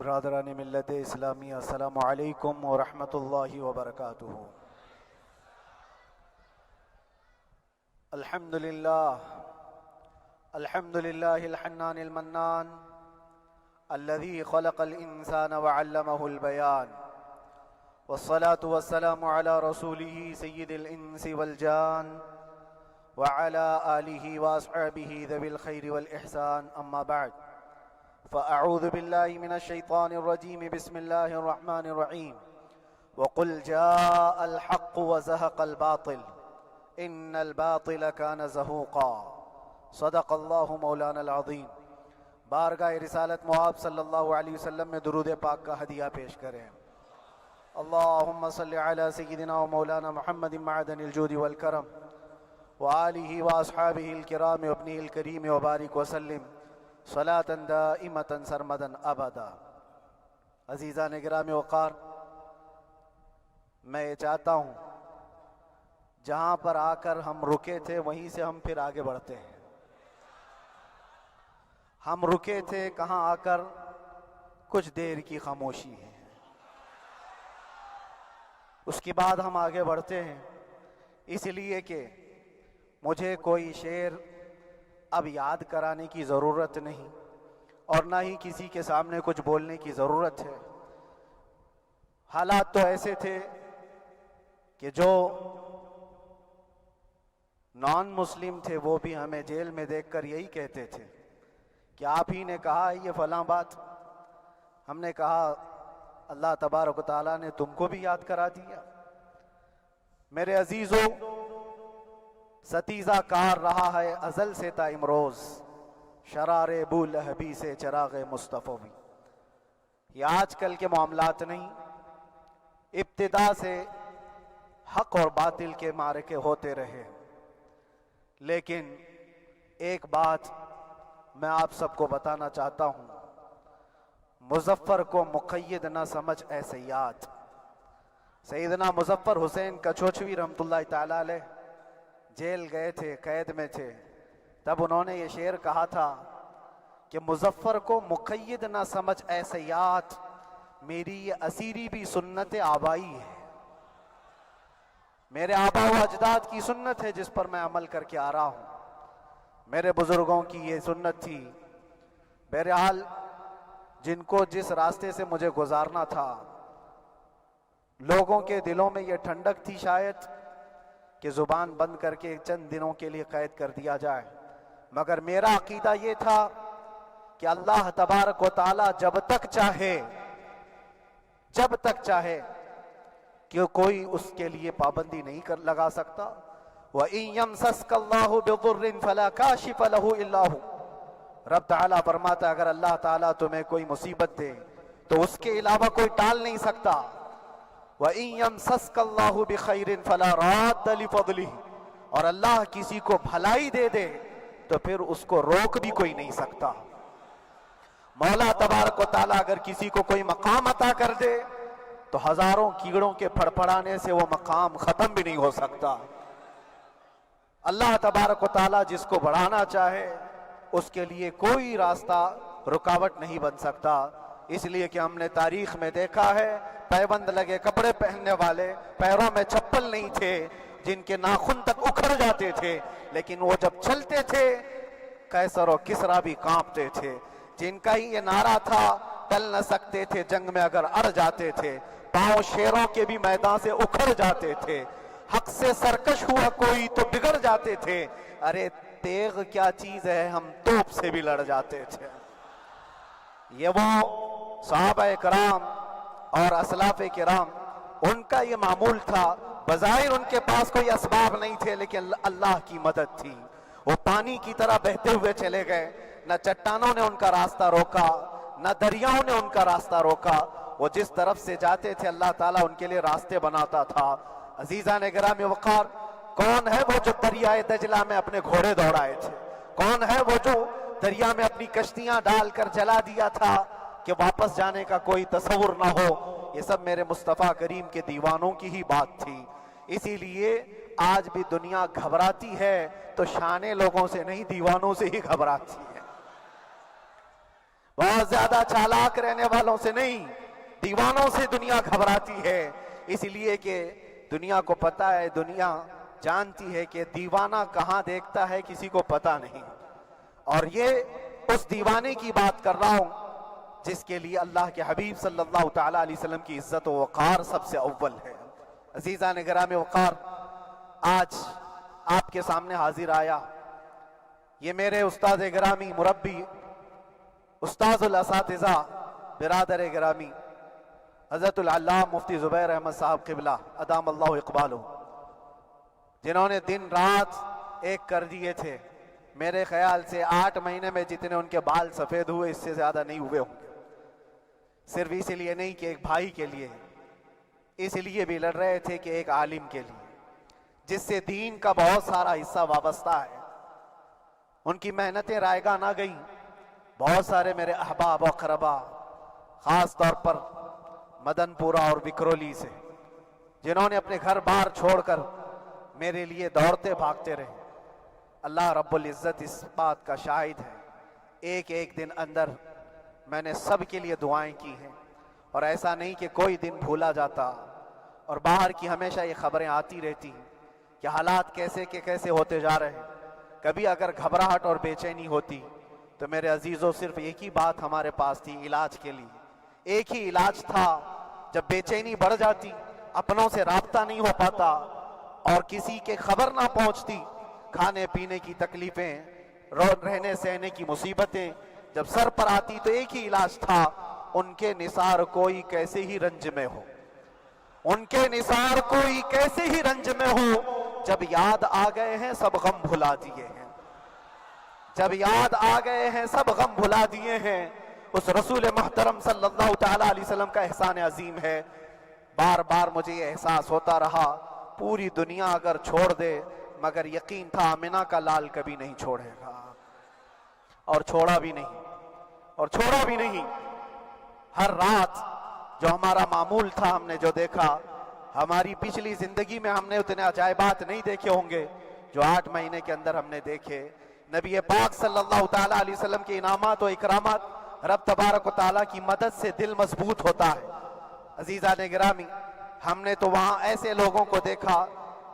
برادران ملت اسلامی، السلام علیکم ورحمۃ اللہ وبرکاتہ۔ الحمد للہ الحنان المنان الذي خلق الإنسان وعلمه البيان، والصلاة والسلام على رسوله سيد الإنس والجان وعلى آله وأصحابه ذوي الخير والإحسان، أما بعد فأعوذ بالله من الشيطان الرجيم، بسم الله الرحمن الرحيم، وقل جاء الحق وزهق الباطل إن الباطل كان زهوقا، صدق الله مولانا العظیم۔ بارگاہ رسالت مآب صلی اللہ علیہ وسلم میں درود پاک کا ہدیہ پیش کریں۔ اللہم صلی علی سیدنا و مولانا محمد معدن الجود والکرم وآلہ واصحابہ الکرام وابنہ الکریم وبارک وسلم صلاة دائمة سرمدا ابدا۔ عزیزان گرامی وقار، میں یہ چاہتا ہوں جہاں پر آ کر ہم رکے تھے وہیں سے ہم پھر آگے بڑھتے ہیں۔ ہم رکے تھے کہاں آ کر؟ کچھ دیر کی خاموشی ہے، اس کے بعد ہم آگے بڑھتے ہیں، اس لیے کہ مجھے کوئی شعر اب یاد کرانے کی ضرورت نہیں اور نہ ہی کسی کے سامنے کچھ بولنے کی ضرورت ہے۔ حالات تو ایسے تھے کہ جو نان مسلم تھے وہ بھی ہمیں جیل میں دیکھ کر یہی کہتے تھے کہ آپ ہی نے کہا یہ فلاں بات۔ ہم نے کہا اللہ تبارک و تعالیٰ نے تم کو بھی یاد کرا دیا۔ میرے عزیزو، ستیزہ کار رہا ہے ازل سے تا امروز، شرار بو لہبی سے چراغ مصطفی بھی۔ یہ آج کل کے معاملات نہیں، ابتدا سے حق اور باطل کے معرکے ہوتے رہے، لیکن ایک بات میں آپ سب کو بتانا چاہتا ہوں، مظفر کو مقید نہ سمجھ اے سیاد۔ سیدنا مظفر حسین کچھوچھوی رحمت اللہ تعالی علیہ جیل گئے تھے، قید میں تھے، تب انہوں نے یہ شعر کہا تھا کہ مظفر کو مقید نہ سمجھ اے سیاد، میری یہ اسیری بھی سنت آبائی ہے۔ میرے آبا و اجداد کی سنت ہے جس پر میں عمل کر کے آ رہا ہوں، میرے بزرگوں کی یہ سنت تھی۔ بہرحال جن کو جس راستے سے مجھے گزارنا تھا، لوگوں کے دلوں میں یہ ٹھنڈک تھی شاید کہ زبان بند کر کے چند دنوں کے لیے قید کر دیا جائے، مگر میرا عقیدہ یہ تھا کہ اللہ تبارک و تعالی جب تک چاہے کہ کوئی اس کے لیے پابندی نہیں لگا سکتا۔ وَإِن يَمْسَسْكَ اللَّهُ بِضُرٍّ فَلَا كَاشِفَ لَهُ إِلَّا هُوَ۔ رب تعالیٰ فرماتا ہے اگر اللہ تعالیٰ تمہیں کوئی مصیبت دے تو اس کے علاوہ کوئی ٹال نہیں سکتا۔ وَإِن يَمْسَسْكَ اللَّهُ بِخَيْرٍ فَلَا رَادَّ لِفَضْلِهِ، اور اللہ کسی کو بھلائی دے دے تو پھر اس کو روک بھی کوئی نہیں سکتا۔ مولا تبارک و تعالیٰ اگر کسی کو کوئی مقام عطا کر دے تو ہزاروں کیڑوں کے پھڑپڑانے سے وہ مقام ختم بھی نہیں ہو سکتا۔ اللہ تبارک و تعالیٰ جس کو بڑھانا چاہے اس کے لیے کوئی راستہ رکاوٹ نہیں بن سکتا۔ اس لیے کہ ہم نے تاریخ میں دیکھا ہے پیبند لگے کپڑے پہننے والے، پیروں میں چپل نہیں تھے، جن کے ناخن تک اکھڑ جاتے تھے، لیکن وہ جب چلتے تھے قیصر و کسریٰ بھی کانپتے تھے، جن کا ہی یہ نعرہ تھا ٹل نہ سکتے تھے جنگ میں اگر اڑ جاتے تھے، پاؤں شیروں کے بھی میدان سے اکھڑ جاتے تھے، حق سے سرکش ہوا کوئی تو بگڑ جاتے تھے، ارے تیغ کیا چیز ہے ہم توپ سے بھی لڑ جاتے تھے۔ یہ وہ صحابہ کرام اور اسلاف کرام، ان کا یہ معمول تھا۔ بظاہر ان کے پاس کوئی اسباب نہیں تھے لیکن اللہ کی مدد تھی، وہ پانی کی طرح بہتے ہوئے چلے گئے، نہ چٹانوں نے ان کا راستہ روکا نہ دریاؤں نے ان کا راستہ روکا، وہ جس طرف سے جاتے تھے اللہ تعالیٰ ان کے لیے راستے بناتا تھا۔ عزیزان گرامی وقار، کون ہے وہ جو دریائے دجلہ میں اپنے گھوڑے دوڑائے تھے؟ کون ہے وہ جو دریا میں اپنی کشتیاں ڈال کر جلا دیا تھا کہ واپس جانے کا کوئی تصور نہ ہو؟ یہ سب میرے مصطفیٰ کریم کے دیوانوں کی ہی بات تھی۔ اسی لیے آج بھی دنیا گھبراتی ہے تو شانے لوگوں سے نہیں، دیوانوں سے ہی گھبراتی ہے۔ بہت زیادہ چالاک رہنے والوں سے نہیں، دیوانوں سے دنیا گھبراتی ہے، اس لیے کہ دنیا کو پتا ہے، دنیا جانتی ہے کہ دیوانہ کہاں دیکھتا ہے کسی کو پتا نہیں۔ اور یہ اس دیوانے کی بات کر رہا ہوں جس کے لیے اللہ کے حبیب صلی اللہ تعالیٰ علیہ وسلم کی عزت و وقار سب سے اول ہے۔ عزیزان گرامی وقار، آج آپ کے سامنے حاضر آیا، یہ میرے استاد گرامی، مربی، استاذ الاساتذہ، برادر گرامی حضرت العلامہ مفتی زبیر احمد صاحب قبلہ ادام اللہ اقبالہ، جنہوں نے دن رات ایک کر دیے تھے۔ میرے خیال سے 8 مہینے میں جتنے ان کے بال سفید ہوئے اس سے زیادہ نہیں ہوئے ہوں گے، صرف اس لیے نہیں کہ ایک بھائی کے لیے، اس لیے بھی لڑ رہے تھے کہ ایک عالم کے لیے جس سے دین کا بہت سارا حصہ وابستہ ہے۔ ان کی محنتیں رائگاں نہ گئیں۔ بہت سارے میرے احباب و اقربا، خاص طور پر مدن پورہ اور وکرولی سے، جنہوں نے اپنے گھر بار چھوڑ کر میرے لیے دوڑتے بھاگتے رہے، اللہ رب العزت اس بات کا شاہد ہے، ایک ایک دن اندر میں نے سب کے لیے دعائیں کی ہیں، اور ایسا نہیں کہ کوئی دن بھولا جاتا، اور باہر کی ہمیشہ یہ خبریں آتی رہتی ہیں کہ حالات کیسے کے کیسے ہوتے جا رہے ہیں۔ کبھی اگر گھبراہٹ اور بے چینی ہوتی تو میرے عزیزوں صرف ایک ہی بات ہمارے پاس تھی علاج کے لیے، ایک ہی علاج تھا۔ جب بے چینی بڑھ جاتی، اپنوں سے رابطہ نہیں ہو پاتا اور کسی کے خبر نہ پہنچتی، کھانے پینے کی تکلیفیں، رہنے سہنے کی مصیبتیں جب سر پر آتی تو ایک ہی علاج تھا، ان کے نثار کوئی کیسے ہی رنج میں ہو، ان کے نثار کوئی کیسے ہی رنج میں ہو، جب یاد آ گئے ہیں سب غم بھلا دیے ہیں، جب یاد آ گئے ہیں سب غم بھلا دیے ہیں۔ اس رسول محترم صلی اللہ تعالیٰ علیہ وسلم کا احسان عظیم ہے۔ بار بار مجھے یہ احساس ہوتا رہا، پوری دنیا اگر چھوڑ دے مگر یقین تھا آمنہ کا لال کبھی نہیں چھوڑے گا، اور چھوڑا بھی نہیں۔ ہر رات جو ہمارا معمول تھا، ہم نے جو دیکھا، ہماری پچھلی زندگی میں ہم نے اتنے عجائبات نہیں دیکھے ہوں گے جو 8 مہینے کے اندر ہم نے دیکھے۔ نبی پاک صلی اللہ تعالیٰ علیہ وسلم کے انعامات و اکرامات، رب تبارک و تعالیٰ کی مدد سے دل مضبوط ہوتا ہے۔ عزیزان گرامی، ہم نے تو وہاں ایسے لوگوں کو دیکھا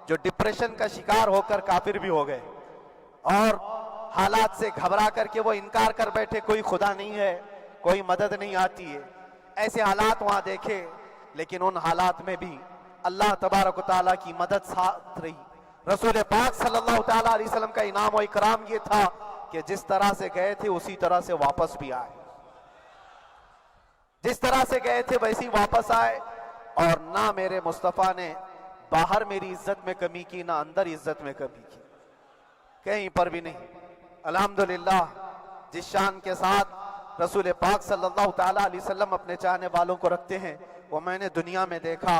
جو ڈپریشن کا شکار ہو کر کافر بھی ہو گئے، اور حالات سے گھبرا کر کے وہ انکار کر بیٹھے، کوئی خدا نہیں ہے، کوئی مدد نہیں آتی ہے۔ ایسے حالات وہاں دیکھے، لیکن ان حالات میں بھی اللہ تبارک و تعالیٰ کی مدد ساتھ رہی۔ رسول پاک صلی اللہ تعالیٰ علیہ وسلم کا انعام و اکرام یہ تھا کہ جس طرح سے گئے تھے اسی طرح سے واپس بھی آئے، جس طرح سے گئے تھے ویسی واپس آئے، اور نہ میرے مصطفیٰ نے باہر میری عزت میں کمی کی، نہ اندر عزت میں کمی کی، کہیں پر بھی نہیں۔ الحمدللہ، جس شان کے ساتھ رسول پاک صلی اللہ تعالیٰ علیہ وسلم اپنے چاہنے والوں کو رکھتے ہیں، وہ میں نے دنیا میں دیکھا،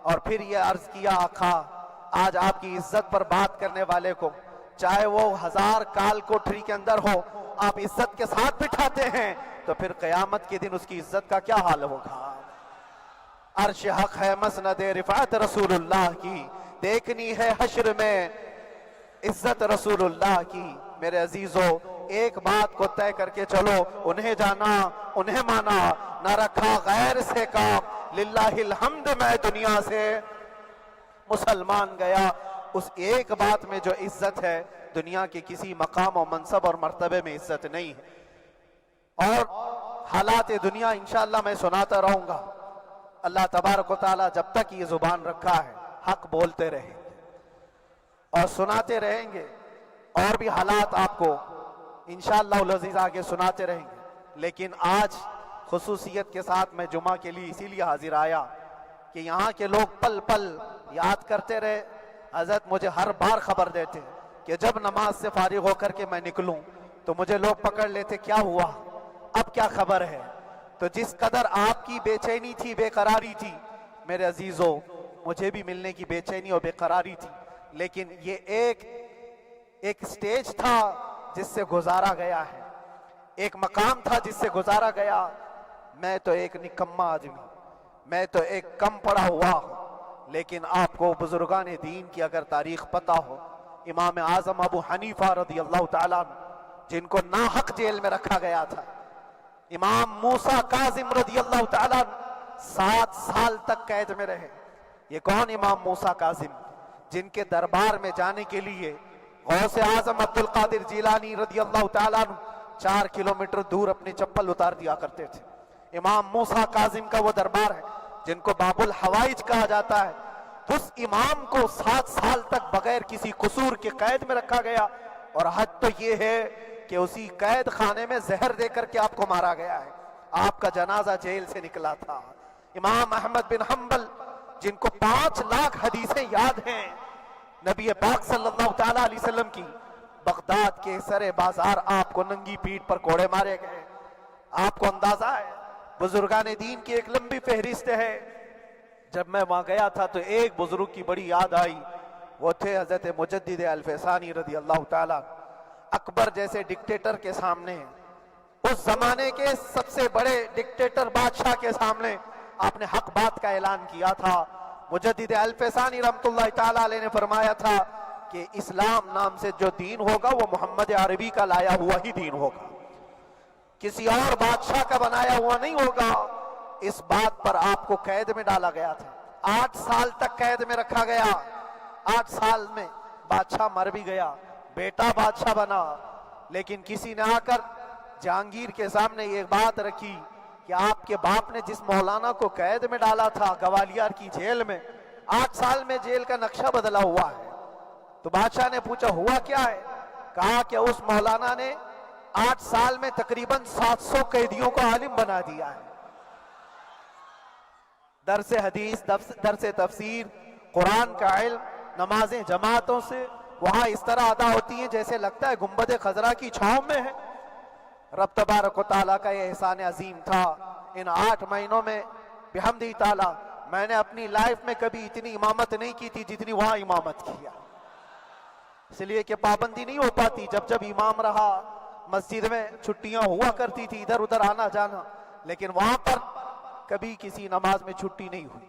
اور پھر یہ عرض کیا آقا، آج آپ کی عزت پر بات کرنے والے کو چاہے وہ 1000 کال کوٹری کے اندر ہو، آپ عزت کے ساتھ بٹھاتے ہیں تو پھر قیامت کے دن اس کی عزت کا کیا حال ہوگا۔ عرش حق ہے مسند رفعت رسول اللہ کی، دیکھنی ہے حشر میں عزت رسول اللہ کی۔ میرے عزیزو، ایک بات کو طے کر کے چلو، انہیں جانا انہیں مانا، نہ رکھا غیر سے کام، للہ الحمد میں دنیا سے مسلمان گیا۔ اس ایک بات میں جو عزت ہے، دنیا کے کسی مقام و منصب اور مرتبے میں عزت نہیں ہے۔ اور حالات دنیا انشاءاللہ میں سناتا رہوں گا۔ اللہ تبارک و تعالیٰ جب تک یہ زبان رکھا ہے، حق بولتے رہیں گے اور سناتے رہیں گے، اور بھی حالات آپ کو انشاءاللہ العزیز آگے سناتے رہیں گے۔ لیکن آج خصوصیت کے ساتھ میں جمعہ کے لیے اسی لیے حاضر آیا کہ یہاں کے لوگ پل پل یاد کرتے رہے۔ حضرت مجھے ہر بار خبر دیتے کہ جب نماز سے فارغ ہو کر کے میں نکلوں تو مجھے لوگ پکڑ لیتے، کیا ہوا، اب کیا خبر ہے۔ تو جس قدر آپ کی بے چینی تھی، بے قراری تھی، میرے عزیزو، مجھے بھی ملنے کی بے چینی اور بے قراری تھی، لیکن یہ ایک سٹیج تھا جس سے گزارا گیا ہے، ایک مقام تھا جس سے گزارا گیا۔ میں تو ایک نکما آدمی، میں تو ایک کم پڑا ہوا ہوں، لیکن آپ کو بزرگان دین کی اگر تاریخ پتہ ہو، امام اعظم ابو حنیفہ رضی اللہ تعالیٰ عنہ، جن کو ناحق جیل میں رکھا گیا تھا، امام موسیٰ کاظم رضی اللہ تعالیٰ 7 سال تک قید میں رہے۔ یہ کون امام موسیٰ کاظم؟ جن کے دربار میں جانے کے لیے غوث اعظم عبد القادر جیلانی رضی اللہ تعالیٰ عنہ 4 کلومیٹر دور اپنی چپل اتار دیا کرتے تھے۔ امام موسیٰ کاظم کا وہ دربار ہے جن کو باب الحوائج کہا جاتا ہے۔ اس امام کو 7 سال تک بغیر کسی قصور کے قید میں رکھا گیا، اور حد تو یہ ہے کہ اسی قید خانے میں زہر دے کر کے آپ کو مارا گیا ہے۔ آپ کا جنازہ جیل سے نکلا تھا۔ امام احمد بن حنبل جن کو 5 لاکھ حدیثیں یاد ہیں، نبی پاک صلی اللہ تعالیٰ علیہ وسلم کی، بغداد کے سرے بازار آپ کو ننگی پیٹھ پر کوڑے مارے گئے۔ آپ کو اندازہ ہے بزرگان دین کی ایک لمبی فہرست ہے۔ جب میں وہاں گیا تھا تو ایک بزرگ کی بڑی یاد آئی، وہ تھے حضرت مجدد الفیسانی رضی اللہ تعالیٰ۔ اکبر جیسے ڈکٹیٹر کے سامنے، اس زمانے کے سب سے بڑے ڈکٹیٹر بادشاہ کے سامنے آپ نے حق بات کا اعلان کیا تھا۔ مجدد الفیسانی رحمت اللہ تعالیٰ علیہ نے فرمایا تھا کہ اسلام نام سے جو دین ہوگا وہ محمد عربی کا لایا ہوا ہی دین ہوگا، کسی اور بادشاہ کا بنایا ہوا نہیں ہوگا۔ اس بات پر آپ کو قید میں ڈالا گیا تھا، 8 سال تک قید میں رکھا گیا۔ 8 سال میں بادشاہ مر بھی گیا، بیٹا بادشاہ بنا، لیکن کسی نے آ کر جہانگیر کے سامنے یہ بات رکھی کہ آپ کے باپ نے جس مولانا کو قید میں ڈالا تھا گوالیار کی جیل میں، 8 سال میں جیل کا نقشہ بدلا ہوا ہے۔ تو بادشاہ نے پوچھا ہوا کیا ہے؟ کہا کہ اس مولانا نے 8 سال میں تقریباً 700 قیدیوں کو عالم بنا دیا ہے۔ درس حدیث، درس تفسیر، قرآن کا علم، نمازیں جماعتوں سے وہاں اس طرح ادا ہوتی ہیں جیسے لگتا ہے گنبد خضرا کی چھاؤں میں ہے۔ رب تبارک و تعالیٰ کا یہ احسان عظیم تھا۔ ان 8 مہینوں میں بحمدہ تعالیٰ میں نے اپنی لائف میں کبھی اتنی امامت نہیں کی تھی جتنی وہاں امامت کیا، اس لیے کہ پابندی نہیں ہو پاتی۔ جب جب امام رہا مسجد میں چھٹیاں ہوا کرتی تھی، ادھر ادھر آنا جانا، لیکن وہاں پر کبھی کسی نماز میں چھٹی نہیں ہوئی،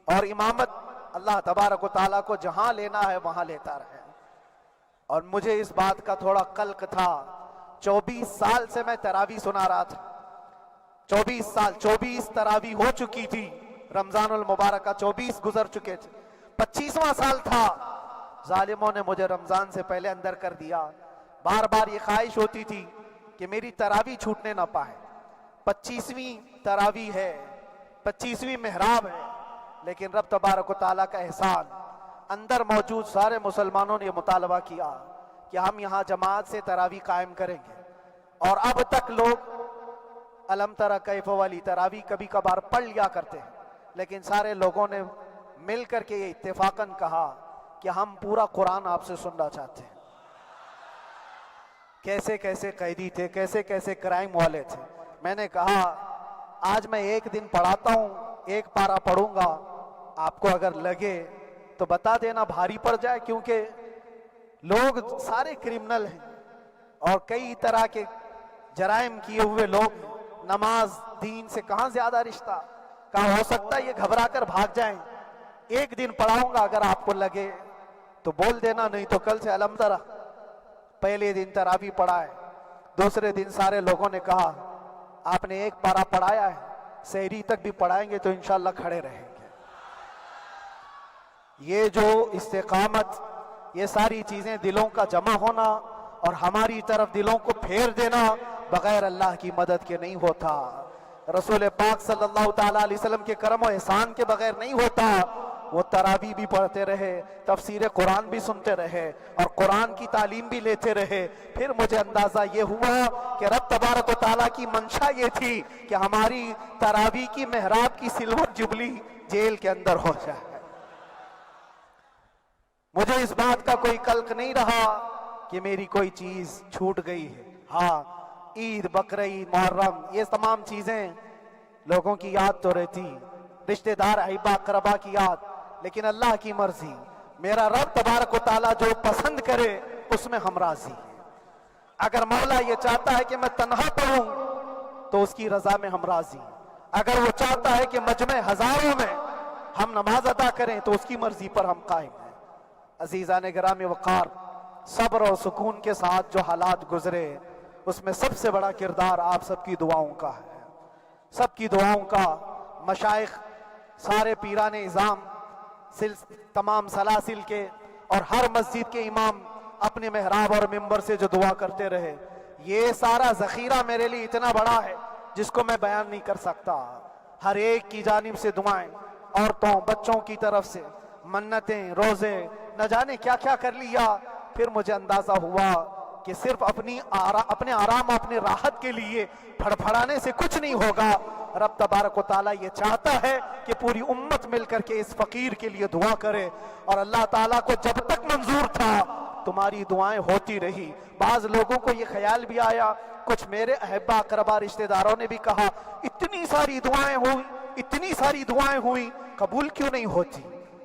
اور امامت اللہ تبارک و تعالیٰ کو جہاں لینا ہے وہاں لیتا رہے۔ اور مجھے اس بات کا تھوڑا قلق تھا، 24 سال سے میں تراویح سنا رہا تھا، 24 سال، 24 تراویح ہو چکی تھی، رمضان المبارک کا 24 گزر چکے تھے، 25واں سال تھا، ظالموں نے مجھے رمضان سے پہلے اندر کر دیا۔ بار بار یہ خواہش ہوتی تھی کہ میری تراویح چھوٹنے نہ پائے، 25ویں تراویح ہے، 25ویں محراب ہے، لیکن رب تبارک و تعالیٰ کا احسان، اندر موجود سارے مسلمانوں نے یہ مطالبہ کیا کہ ہم یہاں جماعت سے تراویح قائم کریں گے، اور اب تک لوگ الم تری کیف والی تراویح کبھی کبھار پڑھ لیا کرتے ہیں، لیکن سارے لوگوں نے مل کر کے یہ اتفاقاً کہا کہ ہم پورا قرآن آپ سے سننا چاہتے ہیں۔ کیسے کیسے قیدی تھے، کیسے کیسے کرائم والے تھے۔ میں نے کہا آج میں ایک دن پڑھاتا ہوں، ایک پارہ پڑھوں گا، آپ کو اگر لگے تو بتا دینا، بھاری پڑ جائے، کیونکہ لوگ سارے کرمنل ہیں اور کئی طرح کے جرائم کیے ہوئے لوگ ہیں۔ نماز دین سے کہاں زیادہ رشتہ، کہاں ہو سکتا ہے یہ گھبرا کر بھاگ جائیں۔ ایک دن پڑھاؤں گا، اگر آپ کو لگے تو بول دینا، نہیں تو کل سے الم تری۔ پہلے دن تراویح پڑھا ہے، دوسرے دن سارے لوگوں نے کہا آپ نے ایک پارہ پڑھایا ہے، سحری تک بھی پڑھائیں گے تو انشاءاللہ کھڑے رہیں گے۔ یہ جو استقامت، یہ ساری چیزیں دلوں کا جمع ہونا اور ہماری طرف دلوں کو پھیر دینا بغیر اللہ کی مدد کے نہیں ہوتا، رسول پاک صلی اللہ تعالیٰ علیہ وسلم کے کرم و احسان کے بغیر نہیں ہوتا۔ وہ تراویح بھی پڑھتے رہے، تفسیر قرآن بھی سنتے رہے اور قرآن کی تعلیم بھی لیتے رہے۔ پھر مجھے اندازہ یہ ہوا کہ رب تبارک و تعالیٰ کی منشا یہ تھی کہ ہماری تراویح کی محراب کی سلور جبلی جیل کے اندر ہو جائے۔ مجھے اس بات کا کوئی قلق نہیں رہا کہ میری کوئی چیز چھوٹ گئی ہے۔ ہاں، عید، بقرعید، محرم، یہ تمام چیزیں لوگوں کی یاد تو رہتی، رشتہ دار، احبا، اقربا کی یاد، لیکن اللہ کی مرضی، میرا رب تبارک و تعالیٰ جو پسند کرے اس میں ہم راضی ہیں۔ اگر مولا یہ چاہتا ہے کہ میں تنہا پڑھوں تو اس کی رضا میں ہم راضی ہیں، اگر وہ چاہتا ہے کہ مجمع ہزاروں میں ہم نماز ادا کریں تو اس کی مرضی پر ہم قائم ہیں۔ عزیزان گرامی وقار، صبر اور سکون کے ساتھ جو حالات گزرے اس میں سب سے بڑا کردار آپ سب کی دعاؤں کا ہے، سب کی دعاؤں کا۔ مشائخ، سارے پیران اعظام، تمام سلاسل کے اور ہر مسجد کے امام اپنے محراب اور منبر سے جو دعا کرتے رہے، یہ سارا ذخیرہ میرے لیے اتنا بڑا ہے جس کو میں بیان نہیں کر سکتا۔ ہر ایک کی جانب سے دعائیں، عورتوں بچوں کی طرف سے منتیں، روزے، نہ جانے کیا کیا کر لیا۔ پھر مجھے اندازہ ہوا کہ صرف اپنے آرام، اپنے راحت کے لیے پھڑپھڑانے سے کچھ نہیں ہوگا۔ رب تبارک و تعالیٰ یہ چاہتا ہے کہ پوری امت مل کر کے اس فقیر کے لیے دعا کرے، اور اللہ تعالیٰ کو جب تک منظور تھا تمہاری دعائیں ہوتی رہی۔ بعض لوگوں کو یہ خیال بھی آیا، کچھ میرے احبا اقربا رشتہ داروں نے بھی کہا اتنی ساری دعائیں ہوئی، اتنی ساری دعائیں ہوئی، قبول کیوں نہیں ہوتی؟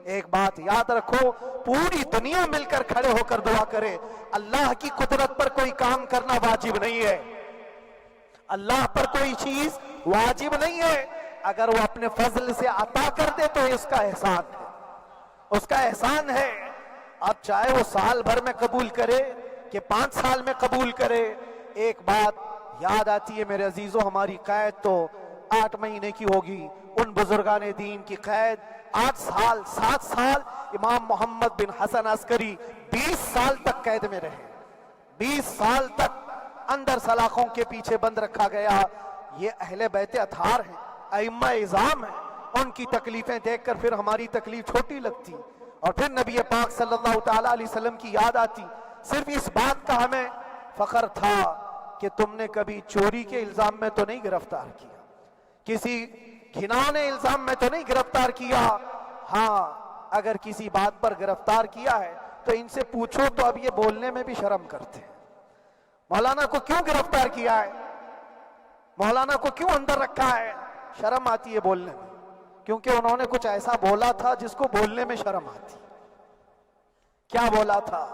ایک بات یاد رکھو، پوری دنیا مل کر کھڑے ہو کر دعا کرے، اللہ کی قدرت پر کوئی کام کرنا واجب نہیں ہے، اللہ پر کوئی چیز واجب نہیں ہے۔ اگر وہ اپنے فضل سے عطا کر دے تو اس کا احسان ہے، اس کا احسان ہے۔ اب چاہے وہ سال بھر میں قبول کرے کہ 5 سال میں قبول کرے، ایک بات یاد آتی ہے میرے عزیزوں، ہماری قید تو 8 مہینے کی ہوگی، ان بزرگان دین کی قید 8 سال 7 سال۔ امام محمد بن حسن عسکری 20 سال تک قید میں رہے، 20 سال تک اندر سلاخوں کے پیچھے بند رکھا گیا۔ یہ اہل بیت اطہار ہیں، ائمہ اعظام ہیں، ان کی تکلیفیں دیکھ کر پھر ہماری تکلیف چھوٹی لگتی، اور پھر نبی پاک صلی اللہ تعالیٰ علیہ وسلم کی یاد آتی۔ صرف اس بات کا ہمیں فخر تھا کہ تم نے کبھی چوری کے الزام میں تو نہیں گرفتار کیا، کسی گھناؤنے الزام میں تو نہیں گرفتار کیا۔ ہاں اگر کسی بات پر گرفتار کیا ہے تو ان سے پوچھو تو اب یہ بولنے میں بھی شرم کرتے ہیں، مولانا کو کیوں گرفتار کیا ہے، مولانا کو کیوں اندر رکھا ہے؟ شرم آتی ہے بولنے میں، کیونکہ انہوں نے کچھ ایسا بولا تھا جس کو بولنے میں شرم آتی۔ کیا بولا تھا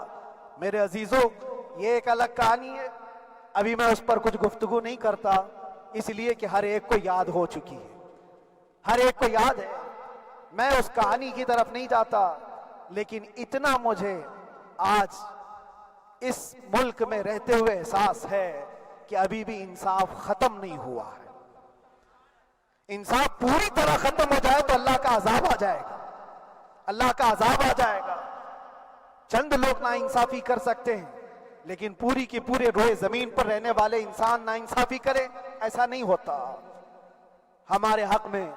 میرے عزیزوں؟ یہ ایک الگ کہانی ہے، ابھی میں اس پر کچھ گفتگو نہیں کرتا، اس لیے کہ ہر ایک کو یاد ہو چکی ہے، ہر ایک کو یاد ہے۔ میں اس کہانی کی طرف نہیں جاتا، لیکن اتنا مجھے آج اس ملک میں رہتے ہوئے احساس ہے کہ ابھی بھی انصاف ختم نہیں ہوا ہے۔ انصاف پوری طرح ختم ہو جائے تو اللہ کا عذاب آ جائے گا، اللہ کا عذاب آ جائے گا۔ چند لوگ نا انصافی کر سکتے ہیں، لیکن پوری کی پورے روئے زمین پر رہنے والے انسان نا انصافی کرے، ایسا نہیں ہوتا۔ ہمارے حق میں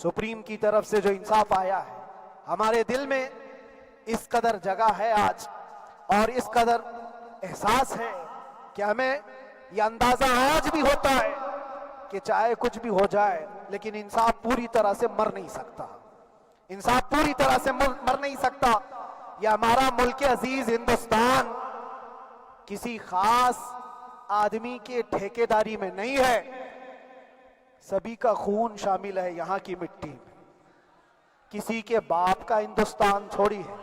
سپریم کی طرف سے جو انصاف آیا ہے، ہمارے دل میں اس قدر جگہ ہے آج، اور اس قدر احساس ہے کہ ہمیں یہ اندازہ آج بھی ہوتا ہے کہ چاہے کچھ بھی ہو جائے لیکن انصاف پوری طرح سے مر نہیں سکتا، انصاف پوری طرح سے مر نہیں سکتا۔ یہ ہمارا ملک عزیز ہندوستان کسی خاص آدمی کے ٹھیکیداری میں نہیں ہے، سبھی کا خون شامل ہے یہاں کی مٹی میں، کسی کے باپ کا ہندوستان تھوڑی ہے،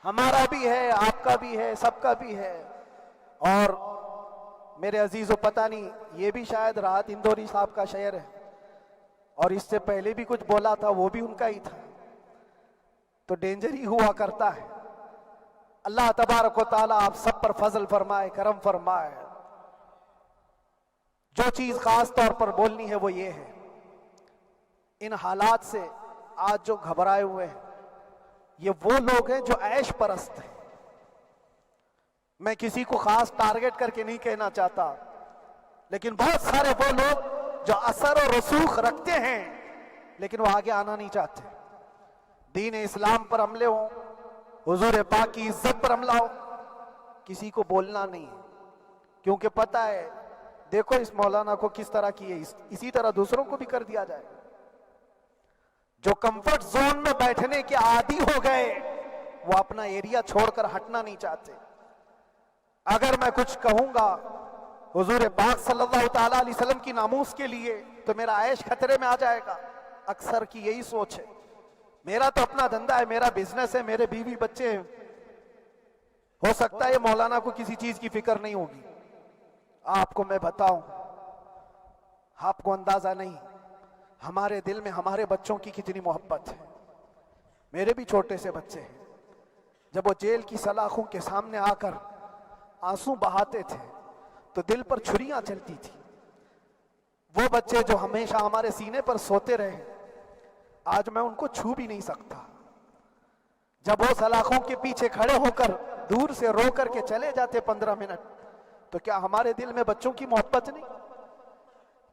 ہمارا بھی ہے، آپ کا بھی ہے، سب کا بھی ہے۔ اور میرے عزیزو پتہ نہیں، یہ بھی شاید راحت اندوری صاحب کا شعر ہے، اور اس سے پہلے بھی کچھ بولا تھا، وہ بھی ان کا ہی تھا، تو ڈینجر ہی ہوا کرتا ہے۔ اللہ تبارک و تعالیٰ آپ سب پر فضل فرمائے، کرم فرمائے۔ جو چیز خاص طور پر بولنی ہے وہ یہ ہے، ان حالات سے آج جو گھبرائے ہوئے ہیں یہ وہ لوگ ہیں جو عیش پرست ہیں۔ میں کسی کو خاص ٹارگٹ کر کے نہیں کہنا چاہتا، لیکن بہت سارے وہ لوگ جو اثر و رسوخ رکھتے ہیں لیکن وہ آگے آنا نہیں چاہتے۔ دین اسلام پر حملے ہوں، حضور پاک کی عزت پر حملہ ہو، کسی کو بولنا نہیں ہے، کیونکہ پتہ ہے دیکھو اس مولانا کو کس طرح کی ہے، اسی طرح دوسروں کو بھی کر دیا جائے۔ جو کمفرٹ زون میں بیٹھنے کے عادی ہو گئے وہ اپنا ایریا چھوڑ کر ہٹنا نہیں چاہتے۔ اگر میں کچھ کہوں گا حضور پاک صلی اللہ تعالیٰ علیہ وسلم کی ناموس کے لیے تو میرا عیش خطرے میں آ جائے گا۔ اکثر کی یہی سوچ ہے، میرا تو اپنا دھندا ہے، میرا بزنس ہے، میرے بیوی بچے ہیں، ہو سکتا ہے مولانا کو کسی چیز کی فکر نہیں ہوگی۔ آپ کو میں بتاؤں، آپ کو اندازہ نہیں ہمارے دل میں ہمارے بچوں کی کتنی محبت ہے۔ میرے بھی چھوٹے سے بچے ہیں، جب وہ جیل کی سلاخوں کے سامنے آ کر آنسو بہاتے تھے تو دل پر چھریاں چلتی تھی. وہ بچے جو ہمیشہ ہمارے سینے پر سوتے رہے, آج میں ان کو چھو بھی نہیں سکتا. جب وہ سلاخوں کے پیچھے کھڑے ہو کر دور سے رو کر کے چلے جاتے 15 منٹ, تو کیا ہمارے دل میں بچوں کی محبت نہیں؟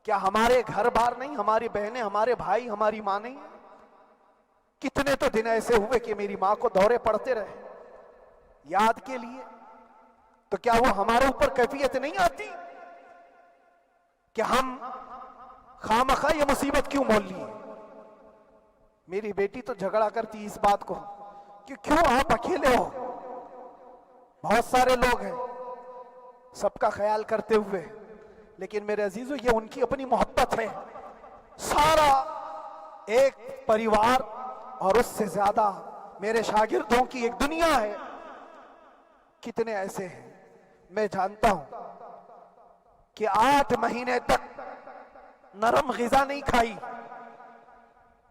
کیا ہمارے گھر بار نہیں, ہماری بہنیں, ہمارے بھائی, ہماری ماں نہیں؟ کتنے تو دن ایسے ہوئے کہ میری ماں کو دورے پڑتے رہے یاد کے لیے. تو کیا وہ ہمارے اوپر کیفیت نہیں آتی کہ ہم خامخواہ یہ مصیبت کیوں مول لیے؟ میری بیٹی تو جھگڑا کرتی اس بات کو کہ کیوں آپ اکیلے ہو, بہت سارے لوگ ہیں سب کا خیال کرتے ہوئے. لیکن میرے عزیزو, یہ ان کی اپنی محبت ہے. سارا ایک پریوار اور اس سے زیادہ میرے شاگردوں کی ایک دنیا ہے. کتنے ایسے ہیں, میں جانتا ہوں کہ 8 مہینے تک نرم غذا نہیں کھائی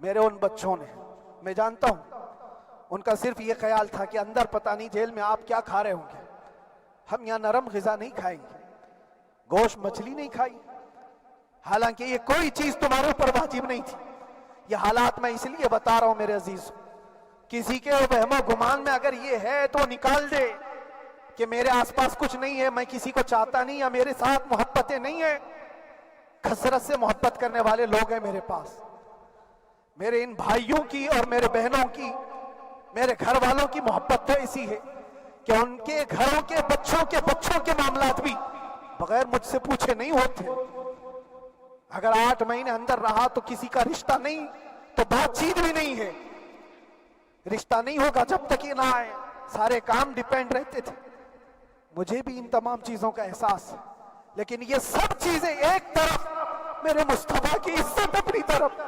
میرے ان بچوں نے. میں جانتا ہوں ان کا صرف یہ خیال تھا کہ اندر پتہ نہیں جیل میں آپ کیا کھا رہے ہوں گے, ہم یہاں نرم غذا نہیں کھائیں گے, گوشت مچھلی نہیں کھائی. حالانکہ یہ کوئی چیز تمہارے اوپر واجب نہیں تھی. یہ حالات میں اس لیے بتا رہا ہوں میرے عزیز, کسی کے وہم و گمان میں اگر یہ ہے تو نکال دے کہ میرے آس پاس کچھ نہیں ہے, میں کسی کو چاہتا نہیں, یا میرے ساتھ محبتیں نہیں ہیں. کثرت سے محبت کرنے والے لوگ ہیں میرے پاس. میرے ان بھائیوں کی اور میرے بہنوں کی, میرے گھر والوں کی محبت تو ایسی ہے کہ ان کے گھروں کے بچوں کے معاملات بھی بغیر مجھ سے پوچھے نہیں ہوتے. اگر 8 مہینے اندر رہا تو کسی کا رشتہ نہیں تو بات چیت بھی نہیں ہے. رشتہ نہیں ہوگا جب تک یہ نہ آئے. سارے کام ڈیپینڈ رہتے تھے. مجھے بھی ان تمام چیزوں کا احساس ہے, لیکن یہ سب چیزیں ایک طرف, میرے مصطفیٰ کی عزت اپنی طرف.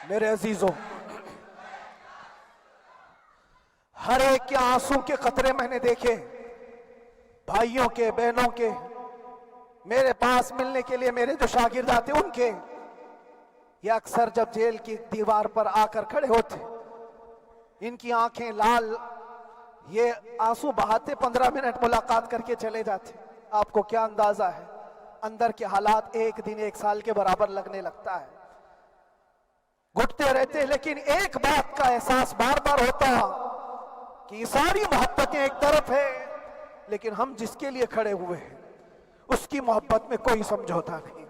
میرے عزیزوں, ہر ایک کے آنسوں کے قطرے میں نے دیکھے, بھائیوں کے, بہنوں کے, میرے پاس ملنے کے لیے میرے جو شاگرد آتے ان کے. یہ اکثر جب جیل کی دیوار پر آ کر کھڑے ہوتے, ان کی آنکھیں لال, یہ آنسو بہاتے 15 منٹ ملاقات کر کے چلے جاتے. آپ کو کیا اندازہ ہے اندر کے حالات ایک دن 1 سال کے برابر لگنے لگتا ہے. گھٹتے رہتے, لیکن ایک بات کا احساس بار بار ہوتا کہ یہ ساری محبتیں ایک طرف ہے, لیکن ہم جس کے لیے کھڑے ہوئے ہیں اس کی محبت میں کوئی سمجھوتا نہیں,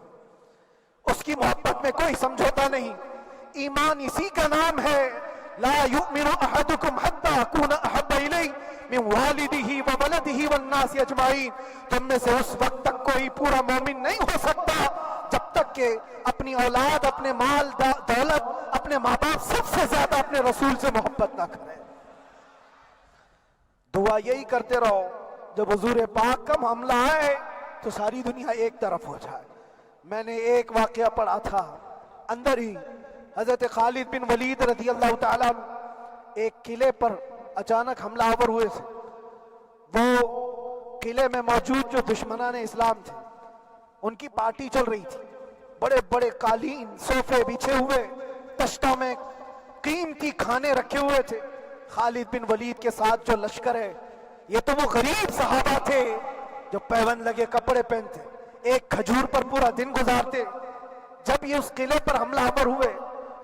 اس کی محبت میں کوئی سمجھوتا نہیں. ایمان اسی کا نام ہے, لا یؤمن احدکم حتی اکون احب الیہ من والدہ وولدہ والناس اجمعین. تم میں سے اس وقت تک کوئی پورا مومن نہیں ہو سکتا جب تک کہ اپنی اولاد, اپنے مال دولت, اپنے ماں باپ, سب سے زیادہ اپنے رسول سے محبت نہ کرے. دعا یہی کرتے رہو جب حضور پاک کا معاملہ آئے تو ساری دنیا ایک طرف ہو جائے. میں نے ایک واقعہ پڑھا تھا اندر ہی, حضرت خالد بن ولید رضی اللہ تعالیٰ ایک قلعے پر اچانک حملہ آور ہوئے تھے. وہ قلعے میں موجود جو دشمنان اسلام تھے ان کی پارٹی چل رہی تھی. بڑے بڑے قالین, صوفے بچھے ہوئے, تشتوں میں قیمتی کھانے رکھے ہوئے تھے. خالد بن ولید کے ساتھ جو لشکر ہے, یہ تو وہ غریب صحابہ تھے جو پیون لگے کپڑے پہنتے, ایک کھجور پر پورا دن گزارتے. جب یہ اس قلعے پر حملہ آور ہوئے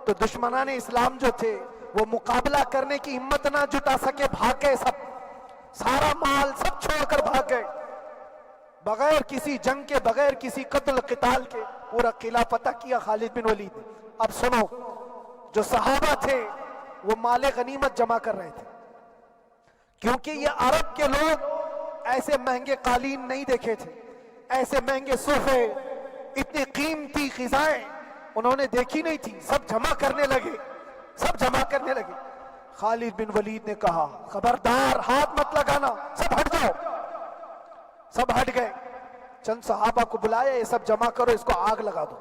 تو دشمنان اسلام جو تھے وہ مقابلہ کرنے کی ہمت نہ جٹا سکے, بھاگ گئے. سارا مال سب چھوڑ کر بھاگ گئے, بغیر کسی جنگ کے, بغیر کسی قتل قتال کے پورا قلعہ فتح کیا خالد بن ولید. اب سنو, جو صحابہ تھے وہ مال غنیمت جمع کر رہے تھے, کیونکہ یہ عرب کے لوگ ایسے مہنگے قالین نہیں دیکھے تھے, ایسے مہنگے صوفے, اتنی قیمتی غذائیں انہوں نے دیکھی نہیں تھی. سب جمع کرنے لگے, سب جمع کرنے لگے. خالد بن ولید نے کہا, خبردار ہاتھ مت لگانا, سب ہٹ جاؤ. سب ہٹ گئے. چند صحابہ کو بلایا, یہ سب جمع کرو, اس کو آگ لگا دو.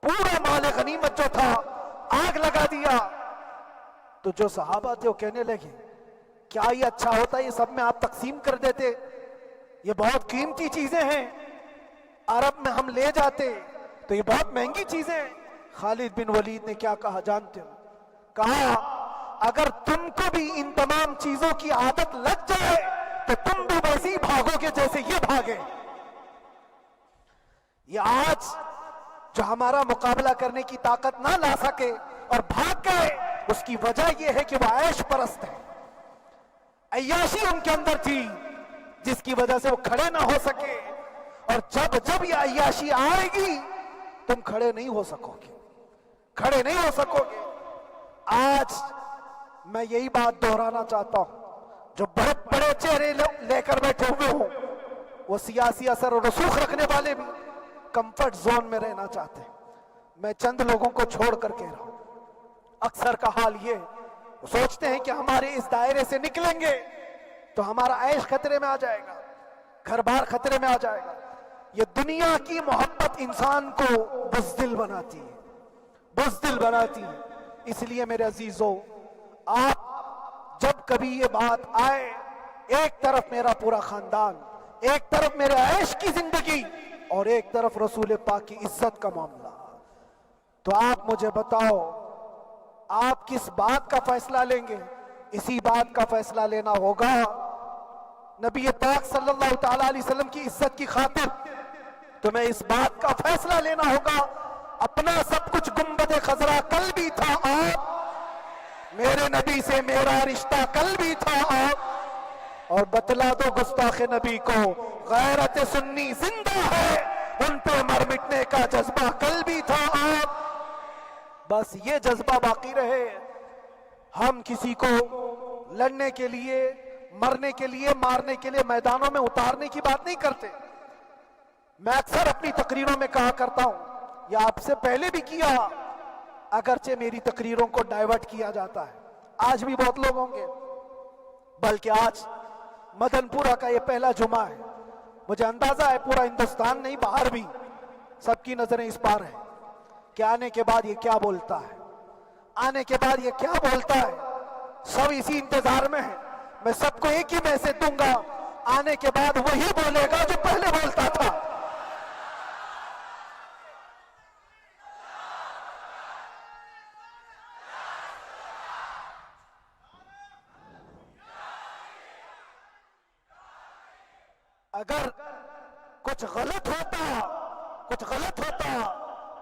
پورا مال غنیمت جو تھا آگ لگا دیا. تو جو صحابہ تھے وہ کہنے لگے, کیا یہ اچھا ہوتا یہ سب میں آپ تقسیم کر دیتے؟ یہ بہت قیمتی چیزیں ہیں، عرب میں ہم لے جاتے تو یہ بہت مہنگی چیزیں ہیں۔ خالد بن ولید نے کیا کہا جانتے ہو؟ کہا اگر تم کو بھی ان تمام چیزوں کی عادت لگ جائے تو تم بھی ویسے ہی بھاگو گے جیسے یہ بھاگے۔ یہ آج جو ہمارا مقابلہ کرنے کی طاقت نہ لا سکے اور بھاگ گئے، اس کی وجہ یہ ہے کہ وہ عیش پرست ہے، عیاشی ان کے اندر تھی جس کی وجہ سے وہ کھڑے نہ ہو سکے، اور جب یہ عیاشی آئے گی تم کھڑے نہیں ہو سکو گے، کھڑے نہیں ہو سکو گے۔ آج میں یہی بات دہرانا چاہتا ہوں، جو بہت بڑے چہرے لے کر بیٹھے ہوئے ہوں، وہ سیاسی اثر و رسوخ رکھنے والے بھی کمفرٹ زون میں رہنا چاہتے ہیں۔ میں چند لوگوں کو چھوڑ کر کہہ رہا ہوں، اکثر کا حال یہ وہ سوچتے ہیں کہ ہمارے اس دائرے سے نکلیں گے تو ہمارا عیش خطرے میں آ جائے گا، گھر بار خطرے میں آ جائے گا۔ یہ دنیا کی محبت انسان کو بزدل بناتی ہے، بزدل بناتی ہے۔ اس لیے میرے عزیزو، آپ جب کبھی یہ بات آئے، ایک طرف میرا پورا خاندان، ایک طرف میرے عیش کی زندگی اور ایک طرف رسول پاک کی عزت کا معاملہ، تو آپ مجھے بتاؤ آپ کس بات کا فیصلہ لیں گے؟ اسی بات کا فیصلہ لینا ہوگا نبی پاک صلی اللہ تعالیٰ علیہ وسلم کی عزت کی خاطر تمہیں اس بات کا فیصلہ لینا ہوگا۔ اپنا سب کچھ گنبد خضرا کل بھی تھا آپ، میرے نبی سے میرا رشتہ کل بھی تھا آپ، اور بتلا دو گستاخ نبی کو غیرت سنی زندہ ہے، ان پہ مر مٹنے کا جذبہ کل بھی تھا آپ۔ بس یہ جذبہ باقی رہے، ہم کسی کو لڑنے کے لیے، مرنے کے لیے، مارنے کے لیے میدانوں میں اتارنے کی بات نہیں کرتے۔ میں اکثر اپنی تقریروں میں کہا کرتا ہوں، یا آپ سے پہلے بھی کیا، اگرچہ میری تقریروں کو ڈائیورٹ کیا جاتا ہے، آج بھی بہت لوگ ہوں گے، بلکہ آج مدن پورہ کا یہ پہلا جمعہ ہے، مجھے اندازہ ہے پورا ہندوستان نہیں باہر بھی سب کی نظریں اس پار ہیں کہ آنے کے بعد یہ کیا بولتا ہے، آنے کے بعد یہ کیا بولتا ہے۔ سب اسی انتظار میں ہیں، میں سب کو ایک ہی میسج دوں گا، آنے کے بعد وہی بولے گا جو پہلے بولتا تھا۔ اگر کچھ غلط ہوتا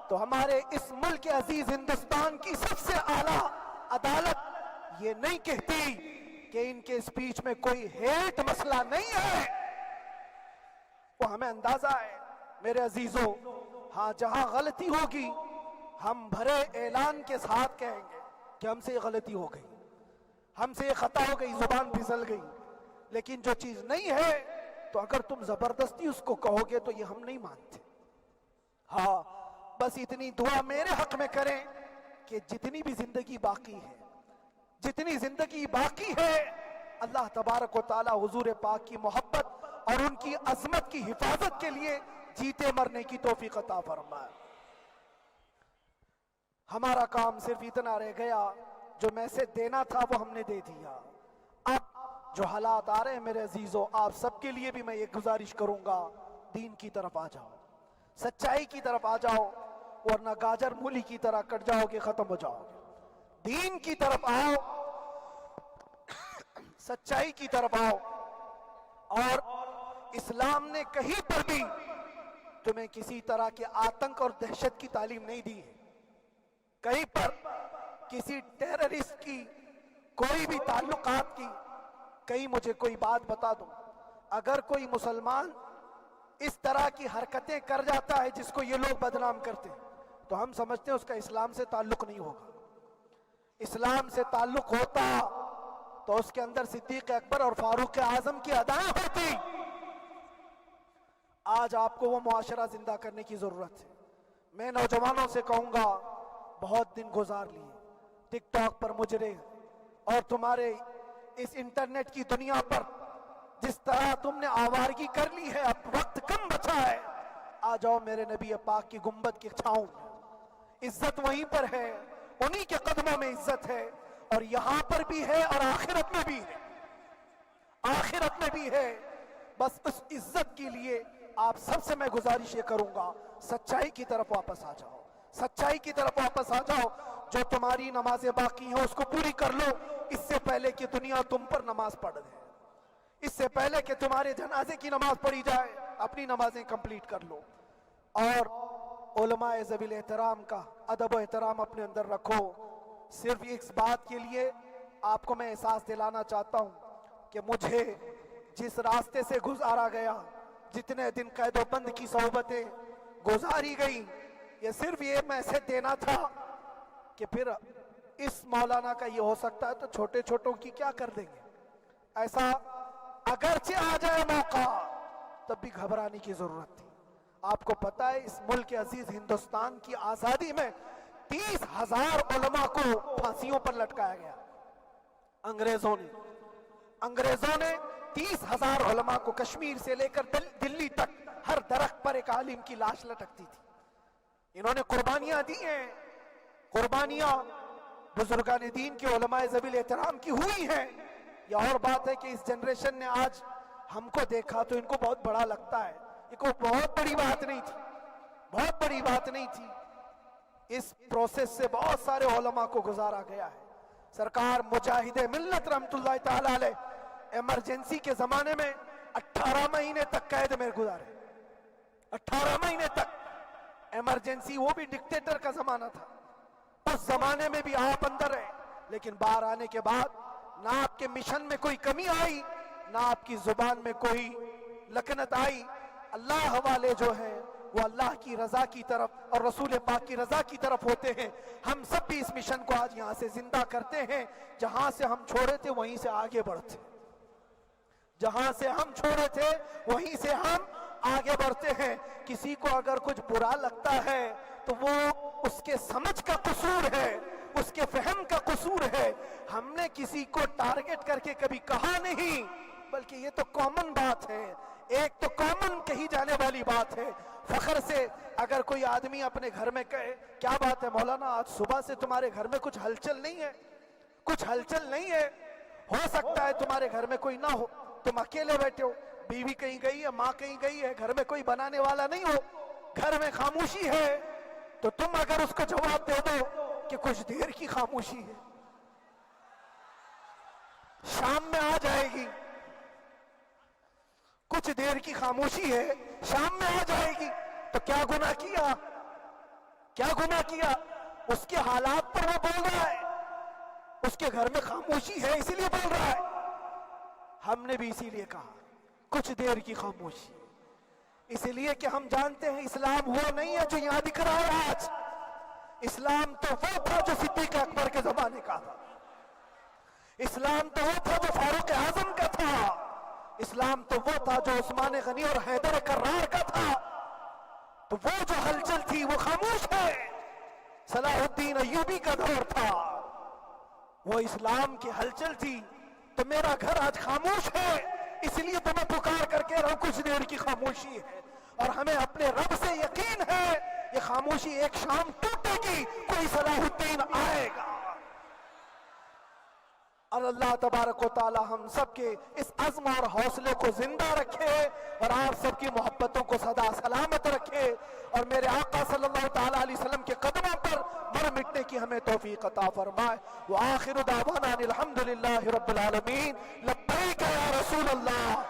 تو ہمارے اس ملک عزیز ہندوستان کی سب سے اعلیٰ عدالت یہ نہیں کہتی کہ ان کے اسپیچ میں کوئی ہیٹ مسئلہ نہیں ہے۔ وہ ہمیں اندازہ ہے میرے عزیزوں، ہاں جہاں غلطی ہوگی ہم بھرے اعلان کے ساتھ کہیں گے کہ ہم سے یہ غلطی ہو گئی، ہم سے یہ خطا ہو گئی، زبان پھسل گئی، لیکن جو چیز نہیں ہے تو اگر تم زبردستی اس کو کہو گے تو یہ ہم نہیں مانتے۔ ہاں بس اتنی دعا میرے حق میں کریں کہ جتنی بھی زندگی باقی ہے اللہ تبارک و تعالی حضور پاک کی محبت اور ان کی عظمت کی حفاظت کے لیے جیتے مرنے کی توفیق عطا فرمائے۔ ہمارا کام صرف اتنا رہ گیا، جو میسج دینا تھا وہ ہم نے دے دیا۔ اب جو حالات آ رہے ہیں میرے عزیزوں، آپ سب کے لیے بھی میں یہ گزارش کروں گا، دین کی طرف آ جاؤ، سچائی کی طرف آ جاؤ، ورنہ گاجر مولی کی طرح کٹ جاؤ گے، ختم ہو جاؤ گے۔ دین کی طرف آؤ، سچائی کی طرف آؤ، اور اسلام نے کہیں پر بھی تمہیں کسی طرح کے آتنک اور دہشت کی تعلیم نہیں دی ہے، کہیں پر کسی ٹیررسٹ کی کوئی بھی تعلقات کی۔ کہیں مجھے کوئی بات بتا دو، اگر کوئی مسلمان اس طرح کی حرکتیں کر جاتا ہے جس کو یہ لوگ بدنام کرتے ہیں تو ہم سمجھتے ہیں اس کا اسلام سے تعلق نہیں ہوگا۔ اسلام سے تعلق ہوتا تو اس کے اندر صدیق اکبر اور فاروق اعظم کی ادائیں ہوتی۔ آج آپ کو وہ معاشرہ زندہ کرنے کی ضرورت ہے۔ میں نوجوانوں سے کہوں گا، بہت دن گزار لیے ٹک ٹاک پر مجرے، اور تمہارے اس انٹرنیٹ کی دنیا پر جس طرح تم نے آوارگی کر لی ہے، اب وقت کم بچا ہے، آ جاؤ میرے نبی پاک کی گنبد کی چھاؤں میں۔ عزت وہیں پر ہے، انہی کے قدموں میں عزت ہے، اور یہاں پر بھی ہے اور آخرت میں بھی ہے۔ آخرت میں بھی ہے۔ بس اس عزت کے لیے آپ سب سے میں گزارش یہ کروں گا، سچائی کی طرف واپس آ جاؤ، سچائی کی طرف واپس آ جاؤ۔ جو تمہاری نمازیں باقی ہیں اس کو پوری کر لو، اس سے پہلے کہ دنیا تم پر نماز پڑھ دے، اس سے پہلے کہ تمہارے جنازے کی نماز پڑھی جائے، اپنی نمازیں کمپلیٹ کر لو۔ اور علماء ذوی الاحترام کا ادب و احترام اپنے اندر رکھو۔ صرف اس بات کے لیے آپ کو میں احساس دلانا چاہتا ہوں کہ مجھے جس راستے سے گزارا گیا، جتنے دن قید و بند کی صحبتیں گزاری گئی، یہ صرف یہ میسج دینا تھا کہ پھر اس مولانا کا یہ ہو سکتا ہے تو چھوٹے چھوٹوں کی کیا کر دیں گے۔ ایسا اگرچہ آ جائے موقع تب بھی گھبرانے کی ضرورت تھی۔ آپ کو پتہ ہے اس ملک عزیز ہندوستان کی آزادی میں 30,000 علماء کو پھانسیوں پر لٹکایا گیا۔ انگریزوں نے 30,000 علماء کو کشمیر سے لے کر دلی تک ہر درخت پر ایک عالم کی لاش لٹکتی تھی۔ انہوں نے قربانیاں دی ہیں، قربانیاں بزرگان دین کے علماء ذوی الاحترام کی ہوئی ہیں۔ یہ اور بات ہے کہ اس جنریشن نے آج ہم کو دیکھا تو ان کو بہت بڑا لگتا ہے، یہ کوئی بہت بڑی بات نہیں تھی، بہت بڑی بات نہیں تھی۔ اس پروسیس سے بہت سارے علماء کو گزارا گیا ہے۔ سرکار مجاہد ملت رحمت اللہ تعالی علیہ ایمرجنسی کے زمانے میں 18 مہینے تک قید میں گزارے، 18 مہینے تک ایمرجنسی، وہ بھی ڈکٹیٹر کا زمانہ تھا۔ اس زمانے میں بھی آپ اندر رہے، لیکن باہر آنے کے بعد نہ آپ کے مشن میں کوئی کمی آئی، نہ آپ کی زبان میں کوئی لکنت آئی۔ اللہ والے جو ہیں وہ اللہ کی رضا کی طرف اور رسول پاک کی رضا کی طرف ہوتے ہیں۔ ہم سب بھی اس مشن کو آج یہاں سے زندہ کرتے ہیں، جہاں سے ہم چھوڑے تھے وہیں سے آگے بڑھتے، جہاں سے ہم چھوڑے تھے وہیں سے ہم آگے بڑھتے ہیں۔ کسی کو اگر کچھ برا لگتا ہے تو وہ اس کے سمجھ کا قصور ہے، اس کے فہم کا قصور ہے۔ ہم نے کسی کو ٹارگٹ کر کے کبھی کہا نہیں، بلکہ یہ تو کامن بات ہے، ایک تو کامن کہی جانے والی بات ہے۔ فخر سے اگر کوئی آدمی اپنے گھر میں کہے کیا بات ہے مولانا آج صبح سے تمہارے گھر میں کچھ ہلچل نہیں ہے، کچھ ہلچل نہیں ہے، ہو سکتا ہے تمہارے گھر میں کوئی نہ ہو، تم اکیلے بیٹھے ہو، بیوی کہیں گئی ہے، ماں کہیں گئی ہے، گھر میں کوئی بنانے والا نہیں ہو، گھر میں خاموشی ہے، تو تم اگر اس کو جواب دے دو کہ کچھ دیر کی خاموشی ہے، شام میں آ جائے گی، کچھ دیر کی خاموشی ہے، شام میں آ جائے گی، تو کیا گناہ کیا، کیا گناہ کیا؟ اس کے حالات پر وہ بول رہا ہے، اس کے گھر میں خاموشی ہے اسی لیے بول رہا ہے۔ ہم نے بھی اسی لیے کہا کچھ دیر کی خاموشی، اسی لیے کہ ہم جانتے ہیں اسلام وہ نہیں ہے جو یہاں دکھ رہا ہے آج، اسلام تو وہ تھا جو صدیق اکبر کے زمانے کا تھا، اسلام تو وہ تھا جو فاروق اعظم کا تھا، اسلام تو وہ تھا جو عثمان غنی اور حیدر کرار کا تھا۔ تو وہ جو ہلچل تھی وہ خاموش ہے، صلاح الدین ایوبی کا دور تھا، وہ اسلام کی ہلچل تھی۔ تو میرا گھر آج خاموش ہے، اس لیے تو میں پکار کر کے رہا ہوں کچھ دیر کی خاموشی ہے، اور ہمیں اپنے رب سے یقین ہے یہ خاموشی ایک شام ٹوٹے گی، کوئی صلاح الدین آئے گا۔ اور اللہ تبارک و تعالی ہم سب کے اس عزم اور حوصلے کو زندہ رکھے، اور آپ سب کی محبتوں کو سدا سلامت رکھے، اور میرے آقا صلی اللہ تعالی علیہ وسلم کے قدموں پر مر مٹنے کی ہمیں توفیق عطا فرمائے۔ وآخر دعوانا الحمدللہ رب العالمین، لبیک یا رسول اللہ۔